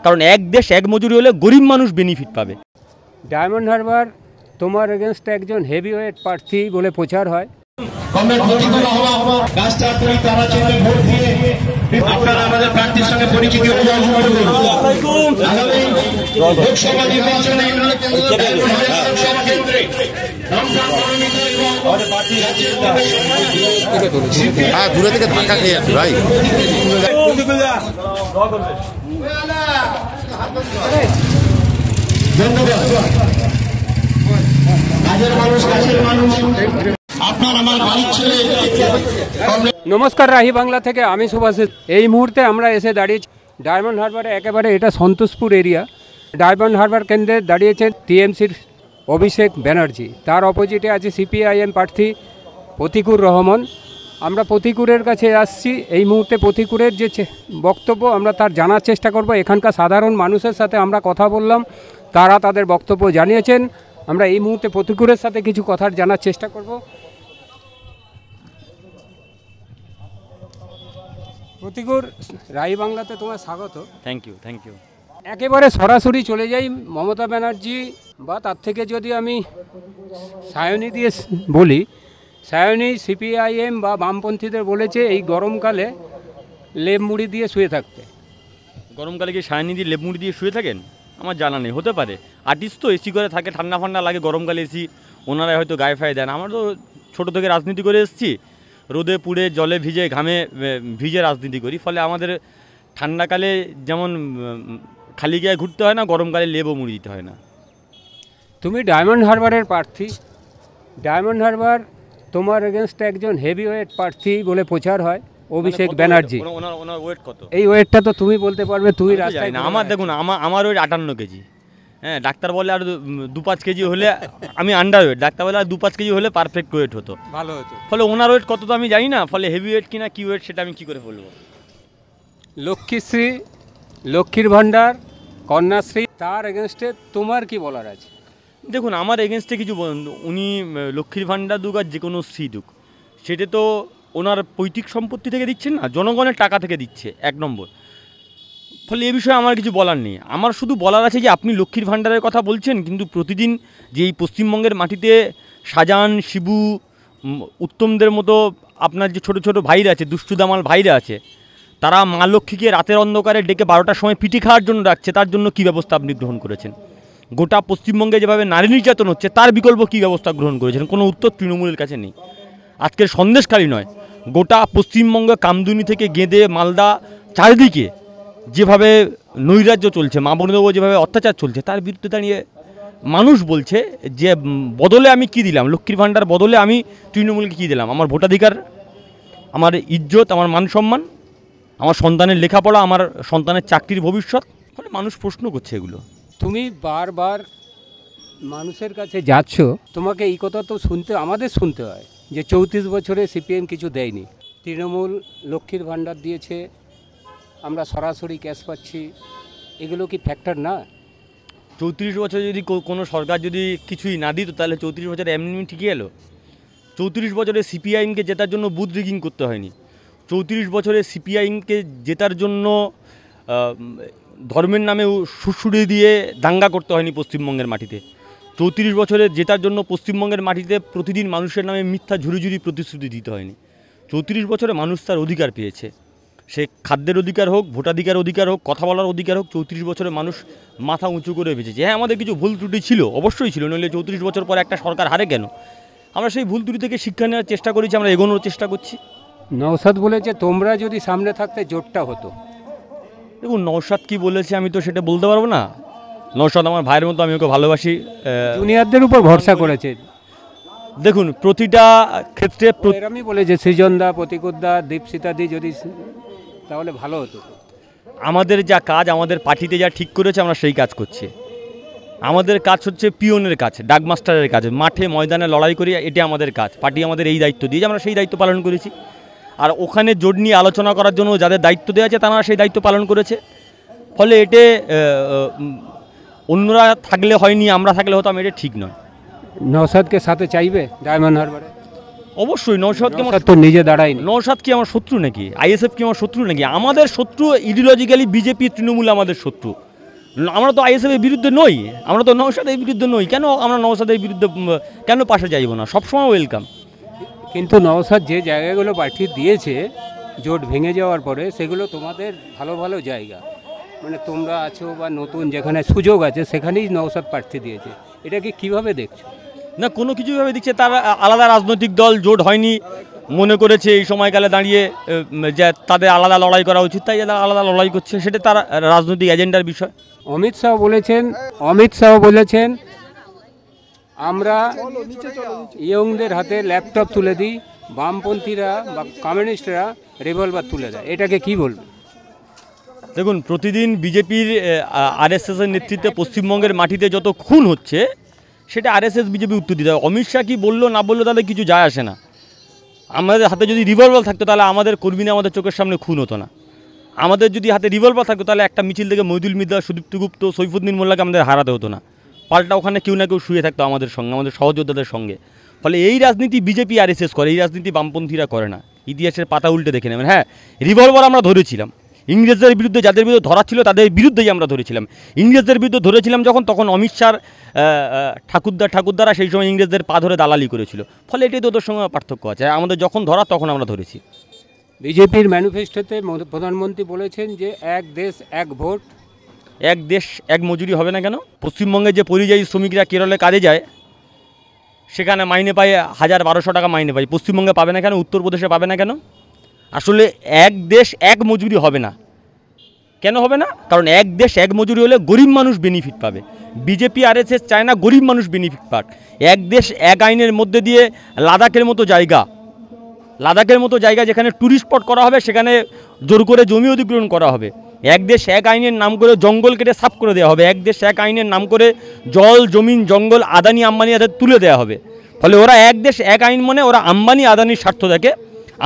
কারণ এক দেশ এক মজুরি হলে গরিব মানুষ বেনিফিট পাবে। ডায়মন্ড হারবার তোমার এগেনস্টে একজন হেভিওয়েট প্রার্থী বলে প্রচার হয়। আপনারা আমাদের প্রার্থীর সঙ্গে পরিচিত হয়ে যাওয়া শুরু করুন। আগামী লোকসভা নির্বাচনে লোকসভা কেন্দ্রে দূরে থেকে ধাক্কা খেয়ে যাচ্ছে ভাই। ধন্যবাদ। কাজের মানুষ কাছের মানুষ আপনার আমার বাড়ির ছেলে। নমস্কার, রাহি বাংলা থেকে আমি সুভাষ। এই মুহূর্তে আমরা এসে দাঁড়িয়েছি ডায়মন্ড হারবারে, একেবারে এটা সন্তোষপুর এরিয়া। ডায়মন্ড হারবার কেন্দ্রে দাঁড়িয়েছেন টিএমসির অভিষেক ব্যানার্জি, তার অপোজিটে আছে সিপিআইএম প্রার্থী প্রতিকুর রহমান। আমরা প্রতিকুরের কাছে আসছি এই মুহূর্তে। প্রতিকুরের যে বক্তব্য আমরা তার জানার চেষ্টা করব। এখানকার সাধারণ মানুষের সাথে আমরা কথা বললাম, তারা তাদের বক্তব্য জানিয়েছেন। আমরা এই মুহূর্তে প্রতিকুরের সাথে কিছু কথা জানার চেষ্টা করব। প্রতিকুর, রাই বাংলাতে তোমার স্বাগত। Thank you. একেবারে সরাসরি চলে যাই মমতা ব্যানার্জি, বা তার থেকে যদি আমি সায়নী দিয়ে বলি, সায়নী সিপিআইএম বা বামপন্থীদের বলেছে এই গরমকালে লেপ মুড়ি দিয়ে শুয়ে থাকতে। গরমকালে কি সায়নী দিয়ে লেপ মুড়ি দিয়ে শুয়ে থাকেন? আমার জানা নেই, হতে পারে। আর্টিস্ট তো এসি করে থাকে, ঠান্ডা ফান্ডা লাগে, গরমকালে এসি ওনারাই হয়তো গায়ে ফায়ে দেন। আমরা তো ছোটো থেকে রাজনীতি করে এসেছি, রোদে পুড়ে জলে ভিজে ঘামে ভিজে রাজনীতি করি, ফলে আমাদের ঠান্ডাকালে যেমন খালি গায়ে ঘুরতে হয় না, গরমকালে লেবও মুড়ি দিতে হয় না। তুমি ডায়মন্ড হারবারের প্রার্থী। ডায়মন্ড হারবার তোমার এগেনস্টে একজন হেভিওয়েট প্রার্থী বলে প্রচার হয়, অভিষেক ব্যানার্জি। ওনার ওয়েট কত? এই ওয়েটটা তো তুমি বলতে পারবে, তুমি রাস্তায় না। আমার দেখুন, আমার ওয়েট 58 কেজি। হ্যাঁ, ডাক্তার বলে আর 2-5 কেজি হলে আমি আন্ডার ওয়েট, ডাক্তার বলে আর 2-5 কেজি হলে পারফেক্ট ওয়েট হতো, ভালো হতো। ফলে ওনার ওয়েট কত তো আমি জানি না, ফলে হেভি ওয়েট কিনা কি ওয়েট সেটা আমি কী করে বলবো। লক্ষ্মীশ্রী, লক্ষ্মীর ভাণ্ডার, কন্যাশ্রী, তার এগেনস্টে তোমার কি বলার আছে? দেখুন, আমার এগেনস্টে কিছু উনি লক্ষ্মীর ভাণ্ডার দুক আর যে কোনো শ্রী দুক, সেটা তো ওনার পৈতৃক সম্পত্তি থেকে দিচ্ছেন না, জনগণের টাকা থেকে দিচ্ছে, 1 নম্বর। ফলে এ বিষয়ে আমার কিছু বলার নেই। আমার শুধু বলার আছে যে আপনি লক্ষ্মীর ভাণ্ডারের কথা বলছেন, কিন্তু প্রতিদিন যে এই পশ্চিমবঙ্গের মাটিতে শাহজাহান, শিবু, উত্তমদের মতো আপনার যে ছোটো ছোটো ভাইরা আছে, দুষ্টু দামাল ভাইরা আছে, তারা মা লক্ষ্মীকে রাতের অন্ধকারে ডেকে 12টার সময় পিঠে খাওয়ার জন্য ডাকছে, তার জন্য কী ব্যবস্থা আপনি গ্রহণ করেছেন? গোটা পশ্চিমবঙ্গে যেভাবে নারী নির্যাতন হচ্ছে, তার বিকল্প কী ব্যবস্থা গ্রহণ করেছেন? কোনো উত্তর তৃণমূলের কাছে নেই। আজকের সন্দেশখালী নয়, গোটা পশ্চিমবঙ্গে কামদুনি থেকে গেঁদে, মালদা, চারিদিকে যেভাবে নৈরাজ্য চলছে, মা বোনদেরও যেভাবে অত্যাচার চলছে, তার বিরুদ্ধে দাঁড়িয়ে মানুষ বলছে যে বদলে আমি কি দিলাম? লক্ষ্মীর ভাণ্ডার বদলে আমি তৃণমূলকে কী দিলাম? আমার ভোটাধিকার, আমার ইজ্জত, আমার মান সম্মান, আমার সন্তানের লেখাপড়া, আমার সন্তানের চাকরির ভবিষ্যৎ। ফলে মানুষ প্রশ্ন করছে এগুলো। তুমি বারবার মানুষের কাছে যাচ্ছ, তোমাকে এই কথা তো আমাদের শুনতে হয় যে 34 বছরে সিপিএম কিছু দেয়নি, তৃণমূল লক্ষ্মীর ভাণ্ডার দিয়েছে, আমরা সরাসরি ক্যাশ পাচ্ছি, এগুলো কি ফ্যাক্টর না? 34 বছরে যদি কোনো সরকার যদি কিছুই না দিত, তাহলে 34 বছরে এমনি ঠিকই এলো? 34 বছরে সিপিআইএমকে জেতার জন্য বুথ রিগিং করতে হয়নি। 34 বছরে সিপিআইএমকে জেতার জন্য ধর্মের নামে সুড়সুড়ি দিয়ে দাঙ্গা করতে হয়নি পশ্চিমবঙ্গের মাটিতে। 34 বছরে জেতার জন্য পশ্চিমবঙ্গের মাটিতে প্রতিদিন মানুষের নামে মিথ্যা ঝুড়ি প্রতিশ্রুতি দিতে হয়নি। 34 বছরে মানুষ তার অধিকার পেয়েছে, সে খাদ্যের অধিকার হোক, ভোটাধিকার অধিকার হোক, কথা বলার অধিকার হোক। 34 বছরে মানুষ মাথা উঁচু করে বেঁচেছে। হ্যাঁ, আমাদের কিছু ভুল ত্রুটি ছিল, অবশ্যই ছিল, নইলে 34 বছর পরে একটা সরকার হারে কেন? আমরা সেই ভুল ত্রুটি থেকে শিক্ষা নেওয়ার চেষ্টা করেছি, আমরা এগোনোর চেষ্টা করছি। নওশাদ বলেছে তোমরা যদি সামনে থাকতে জোটটা হতো। দেখুন, নওশাদ কী বলেছে আমি তো সেটা বলতে পারবো না। নওশাদ আমার ভাইয়ের মতো, আমি ওকে ভালোবাসি। জুনিয়রদের উপর ভরসা করেছে। দেখুন, প্রতিটা ক্ষেত্রে এরমই বলেছে সৃজনদা, প্রতিকুরদা, দীপশিতাদি যদি, তাহলে ভালো হতো। আমাদের যা কাজ, আমাদের পার্টিতে যা ঠিক করেছে আমরা সেই কাজ করছি। আমাদের কাজ হচ্ছে পিওনের কাজ, ডাক মাস্টারের কাজ, মাঠে ময়দানে লড়াই করি, এটা আমাদের কাজ। পার্টি আমাদের এই দায়িত্ব দিয়েছে, আমরা সেই দায়িত্ব পালন করেছি। আর ওখানে জোট নিয়ে আলোচনা করার জন্য যাদের দায়িত্ব দেওয়া আছে, তারা সেই দায়িত্ব পালন করেছে। ফলে এতে অন্যরা থাকলে হয়নি, আমরা থাকলে হতাম, এটা ঠিক নয়। নওশাদকে সাথে চাইবে ডায়মন্ড হারবারে? অবশ্যই। নওশাদকে তো নিজে দাঁড়ায়নি। নওশাদ কি আমার শত্রু নাকি? আইএসএফ কি আমার শত্রু নাকি? আমাদের শত্রু ইডিওলজিক্যালি বিজেপি, তৃণমূল আমাদের শত্রু। আমরা তো আইএসএফ এর বিরুদ্ধে নই, আমরা তো নওশাদের বিরুদ্ধে নই, কেন আমরা নওশাদের বিরুদ্ধে কেন পাশে যাইব না? সবসময় ওয়েলকাম। কিন্তু নওশাদ যে জায়গাগুলো প্রার্থী দিয়েছে জোট ভেঙে যাওয়ার পরে, সেগুলো তোমাদের ভালো ভালো জায়গা, মানে তোমরা আছো বা নতুন যেখানে সুযোগ আছে সেখানেই নওশাদ প্রার্থী দিয়েছে, এটাকে কিভাবে দেখছো? না, কোনো কিছুভাবে দিচ্ছে, তারা আলাদা রাজনৈতিক দল জোট হয়নি মনে করেছে এই সময়কালে দাঁড়িয়ে যে তাদের আলাদা লড়াই করা উচিত, তাই এরা আলাদা লড়াই করছে, সেটা তার রাজনৈতিক এজেন্ডার বিষয়। অমিত শাহ বলেছেন আমরা ইয়ংদের হাতে ল্যাপটপ তুলে দিই, বামপন্থীরা বা কমিউনিস্টরা রিভলভার তুলে দেয়, এটাকে কি বলবে? দেখুন, প্রতিদিন বিজেপির আরএসএসের নেতৃত্বে পশ্চিমবঙ্গের মাটিতে যত খুন হচ্ছে সেটা আরএসএস বিজেপি উত্তর দিতে হবে। অমিত শাহ কী বললো না বললো তাদের কিছু যায় আসে না। আমাদের হাতে যদি রিভলভার থাকতো তাহলে আমাদের কর্মীরা আমাদের চোখের সামনে খুন হতো না। আমাদের যদি হাতে রিভলভার থাকতো তাহলে একটা মিছিল থেকে মহিদুল মির্জা, সুদীপ্ত গুপ্ত, সৈফুদ্দিন মোল্লাকে আমাদের হারাতে হতো না। পাল্টা ওখানে কেউ না কেউ শুয়ে থাকতো আমাদের সঙ্গে, আমাদের সহযোদ্ধাদের সঙ্গে। ফলে এই রাজনীতি বিজেপি আরএসএস করে, এই রাজনীতি বামপন্থীরা করে না। ইতিহাসের পাতা উল্টে দেখে নেবেন। হ্যাঁ, রিভলভার আমরা ধরেছিলাম, ইংরেজদের বিরুদ্ধে যাদের বিরুদ্ধে ধরা ছিল তাদের বিরুদ্ধেই আমরা ধরেছিলাম। ইংরেজদের বিরুদ্ধে ধরেছিলাম তখন অমিত শাহর ঠাকুরদারা সেই সময় ইংরেজদের পা ধরে দালালি করেছিল। ফলে এটাই তো ওদের সঙ্গে পার্থক্য আছে। আমাদের যখন ধরা তখন আমরা ধরেছি। বিজেপির ম্যানিফেস্টোতে প্রধানমন্ত্রী বলেছেন যে এক দেশ এক ভোট। এক দেশ এক মজুরি হবে না কেন? পশ্চিমবঙ্গের যে পরিযায়ী শ্রমিকরা কেরলে কাজে যায় সেখানে মাইনে পায় 1000-1200 টাকা মাইনে পায়, পশ্চিমবঙ্গে পাবে না কেন? উত্তরপ্রদেশে পাবে না কেন? আসলে এক দেশ এক মজুরি হবে না। কেন হবে না? কারণ এক দেশ এক মজুরি হলে গরিব মানুষ বেনিফিট পাবে। বিজেপি আরএসএস চায় না গরিব মানুষ বেনিফিট পাক। এক দেশ এক আইনের মধ্যে দিয়ে লাদাখের মতো জায়গা যেখানে ট্যুরিস্ট স্পট করা হবে সেখানে জোর করে জমি অধিগ্রহণ করা হবে। এক দেশ এক আইনের নাম করে জঙ্গল কেটে সাফ করে দেওয়া হবে। এক দেশ এক আইনের নাম করে জল জমিন জঙ্গল আদানি আম্বানি হাতে তুলে দেওয়া হবে। ফলে ওরা এক দেশ এক আইন মনে ওরা আম্বানি আদানির স্বার্থ দেখে,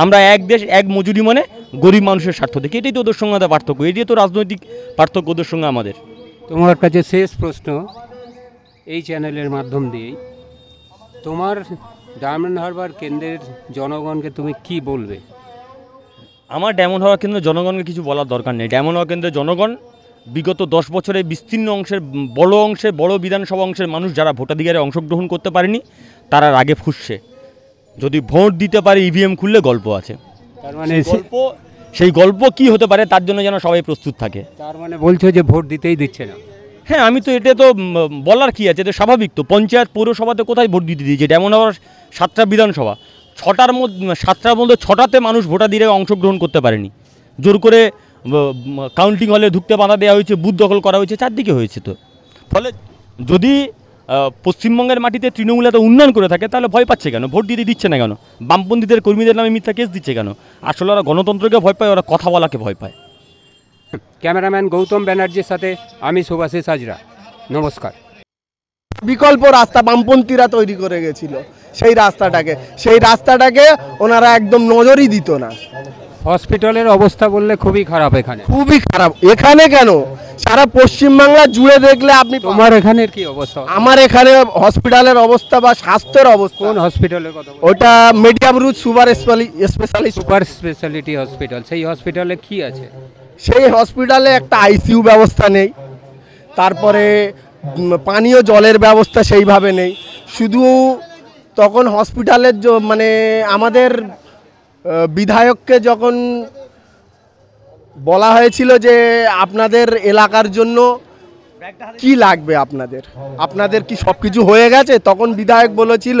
আমরা এক দেশ এক মজুরি মনে গরিব মানুষের স্বার্থ দেখি। এটাই তো ওদের সঙ্গে আমাদের পার্থক্য, এটাই তো রাজনৈতিক পার্থক্য ওদের সঙ্গে আমাদের। তোমার কাছে শেষ প্রশ্ন এই চ্যানেলের মাধ্যম দিয়েই, তোমার ডায়মন্ড হারবার কেন্দ্রের জনগণকে তুমি কি বলবে? আমার ডায়মন্ড হারবার কেন্দ্রের জনগণকে কিছু বলার দরকার নেই। ডায়মন্ড হারবার কেন্দ্রের জনগণ বিগত 10 বছরে বিস্তীর্ণ অংশের বড় বিধানসভা অংশের মানুষ যারা ভোটাধিকারে অংশগ্রহণ করতে পারেনি তারা রাগে ফুঁসছে। যদি ভোট দিতে পারে ইভিএম খুললে গল্প আছে। তার মানে সেই গল্প কি হতে পারে তার জন্য যেন সবাই প্রস্তুত থাকে। তার মানে বলছো যে ভোট দিতেই দিচ্ছে না? হ্যাঁ, আমি তো এটা তো বলার কি আছে, এটা স্বাভাবিক। তো পঞ্চায়েত পৌরসভাতে কোথায় ভোট দিতে দিয়েছে? ডায়মন্ড হারবার 7টা বিধানসভা, 7টার মধ্যে 6টাতে মানুষ ভোটাধিকারে অংশগ্রহণ করতে পারেনি। জোর করে কাউন্টিং হলে ঢুকতে বাধা দেওয়া হয়েছে, বুথ দখল করা হয়েছে, চারদিকে হয়েছে। তো ফলে যদি পশ্চিমবঙ্গের মাটিতে তৃণমূল এত উন্নয়ন করে থাকে তাহলে ভয় পাচ্ছে কেন? ভোট দিতে দিচ্ছে না কেন? বামপন্থীদের কর্মীদের নামে মিথ্যা কেস দিচ্ছে কেন? আসলে ওরা গণতন্ত্রকে ভয় পায়, ওরা কথা বলাকে ভয় পায়। ক্যামেরাম্যান গৌতম ব্যানার্জির সাথে আমি সুভাষিস হাজরা, নমস্কার। বিকল্প রাস্তা বামপন্থীরা তৈরি করে গেছিল, সেই রাস্তাটাকে ওনারা একদম নজরই দিত না। হসপিটালের অবস্থা বললে খুবই খারাপ, এখানে খুবই খারাপ। এখানে কেন, সারা পশ্চিমবাংলা জুড়ে দেখলে আপনি। তোমার এখানের কি অবস্থা? আমার এখানে হসপিটালের অবস্থা বা স্বাস্থ্যের অবস্থা। কোন হসপিটালের কথা? ওটা medium route super speciality hospital. সেই হসপিটালে কি আছে? সেই হসপিটালে একটা আইসিইউ ব্যবস্থা নেই, তারপরে পানীয় জলের ব্যবস্থা সেইভাবে নেই। শুধু তখন হসপিটালের মানে আমাদের বিধায়ককে যখন বলা হয়েছিল যে আপনাদের এলাকার জন্য কি লাগবে, আপনাদের কি সব কিছু হয়ে গেছে, তখন বিধায়ক বলেছিল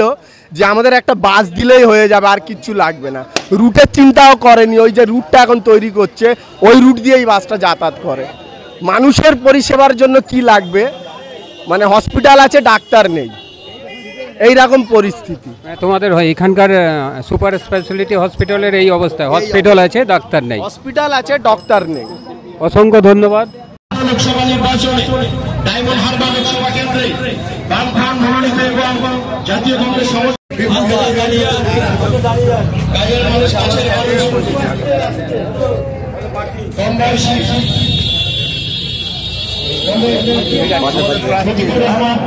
যে আমাদের একটা বাস দিলেই হয়ে যাবে, আর কিচ্ছু লাগবে না। রুটের চিন্তাও করেনি, ওই যে রুটটা এখন তৈরি করছে ওই রুট দিয়েই বাসটা যাতায়াত করে। মানুষের পরিষেবার জন্য কি লাগবে, মানে হসপিটাল আছে ডাক্তার নেই, এই রকম পরিস্থিতি। তোমাদের এখানকার সুপার স্পেশালিটি হসপিটালের এই অবস্থা, হসপিটাল আছে ডাক্তার নেই, হসপিটাল আছে ডক্টর নেই। অসংখ্য ধন্যবাদ। লোকসভা নির্বাচনে ডায়মন্ড হারবার লোকসভা কেন্দ্রে বামফ্রন্ট মনোনীত এবং জাতীয় কংগ্রেস কাজের মানুষ কাছের মানুষ কম বয়সী শফিকুর রহমান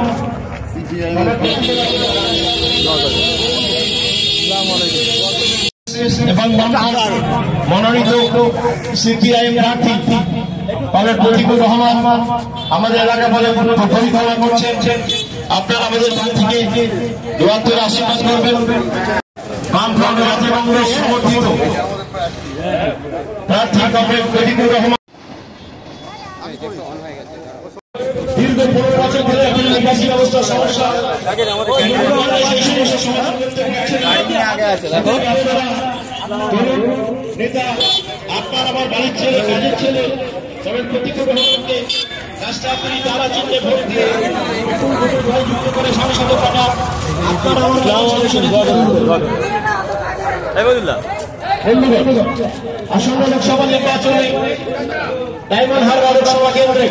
এবং মনোনীত সিপিআইএম প্রার্থী কমরেড প্রতীকুর রহমান আমাদের এলাকা বলে পরিচালনা করছেন। আপনারা আমাদের প্রার্থীকে দোয়ার করে আশীর্বাদ করবেন। বামফ্রন্ট জাতীয় কংগ্রেস সমর্থিত প্রার্থী কমরেড প্রতীকুর রহমান দীর্ঘ 15 বছর ধরে এখন নিকাশি ব্যবস্থার সমস্যা সেই সমস্যার সমাধান করতে পারছেন নেতা। আপনার আমার বাড়ির ছেলে, কাজের ছেলে কমরেড প্রতীকুর রহমানকে রাস্তা করি তারা চিনতে ভোট দিয়ে যুক্ত করে সংসদে পাঠান। আপনারা আমার আসন্ন লোকসভা নির্বাচনে ডায়মন্ড হারবার কেন্দ্রে